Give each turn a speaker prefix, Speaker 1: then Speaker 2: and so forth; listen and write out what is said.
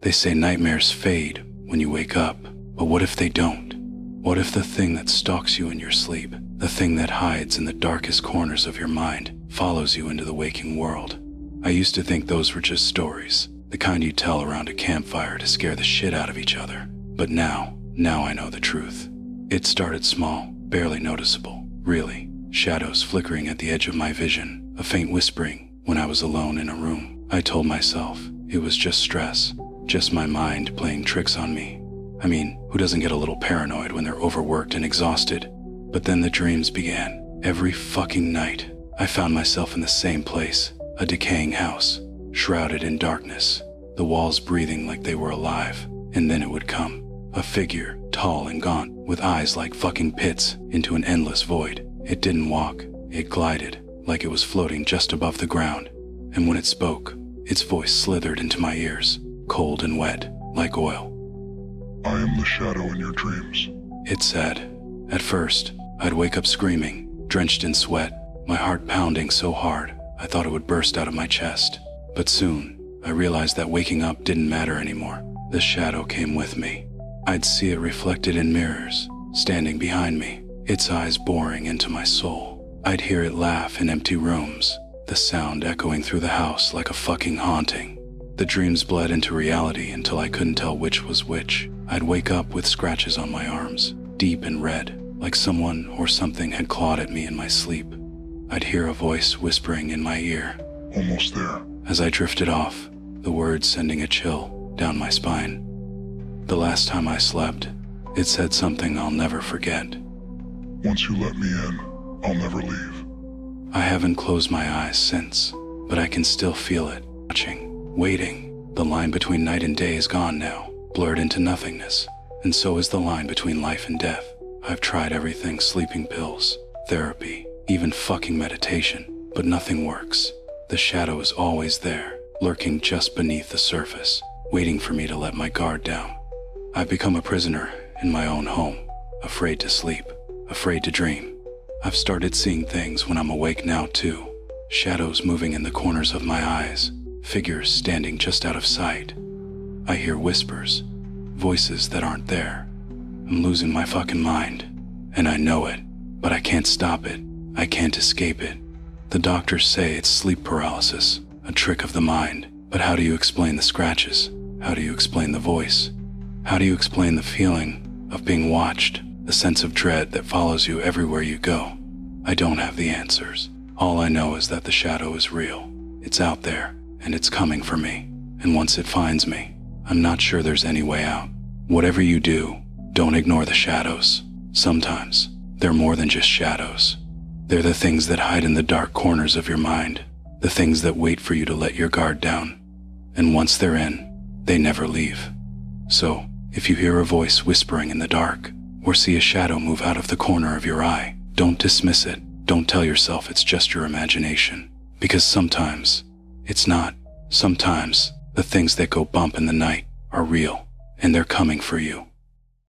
Speaker 1: They say nightmares fade when you wake up, but what if they don't? What if the thing that stalks you in your sleep, the thing that hides in the darkest corners of your mind, follows you into the waking world? I used to think those were just stories, the kind you tell around a campfire to scare the shit out of each other. But now I know the truth. It started small, barely noticeable, really. Shadows flickering at the edge of my vision, a faint whispering when I was alone in a room. I told myself it was just stress, just my mind playing tricks on me. I mean, who doesn't get a little paranoid when they're overworked and exhausted? But then the dreams began. Every fucking night, I found myself in the same place, a decaying house, shrouded in darkness, the walls breathing like they were alive. And then it would come, a figure, tall and gaunt, with eyes like fucking pits, into an endless void. It didn't walk, it glided, like it was floating just above the ground. And when it spoke, its voice slithered into my ears, cold and wet, like oil.
Speaker 2: I am the shadow in your dreams,
Speaker 1: it said. At first, I'd wake up screaming, drenched in sweat, my heart pounding so hard, I thought it would burst out of my chest. But soon, I realized that waking up didn't matter anymore. The shadow came with me. I'd see it reflected in mirrors, standing behind me, its eyes boring into my soul. I'd hear it laugh in empty rooms, the sound echoing through the house like a fucking haunting. The dreams bled into reality until I couldn't tell which was which. I'd wake up with scratches on my arms, deep and red, like someone or something had clawed at me in my sleep. I'd hear a voice whispering in my ear.
Speaker 2: Almost there.
Speaker 1: As I drifted off, the words sending a chill down my spine. The last time I slept, it said something I'll never forget.
Speaker 2: Once you let me in, I'll never leave.
Speaker 1: I haven't closed my eyes since, but I can still feel it, watching, waiting. The line between night and day is gone now, blurred into nothingness, and so is the line between life and death. I've tried everything, sleeping pills, therapy, even fucking meditation, but nothing works. The shadow is always there, lurking just beneath the surface, waiting for me to let my guard down. I've become a prisoner in my own home, afraid to sleep, afraid to dream. I've started seeing things when I'm awake now too. Shadows moving in the corners of my eyes, figures standing just out of sight. I hear whispers, voices that aren't there. I'm losing my fucking mind, and I know it, but I can't stop it. I can't escape it. The doctors say it's sleep paralysis, a trick of the mind. But how do you explain the scratches? How do you explain the voice? How do you explain the feeling of being watched, the sense of dread that follows you everywhere you go? I don't have the answers. All I know is that the shadow is real. It's out there, and it's coming for me. And once it finds me, I'm not sure there's any way out. Whatever you do, don't ignore the shadows. Sometimes, they're more than just shadows. They're the things that hide in the dark corners of your mind, the things that wait for you to let your guard down. And once they're in, they never leave. So, if you hear a voice whispering in the dark, or see a shadow move out of the corner of your eye, don't dismiss it. Don't tell yourself it's just your imagination. Because sometimes, it's not. Sometimes, the things that go bump in the night are real, and they're coming for you.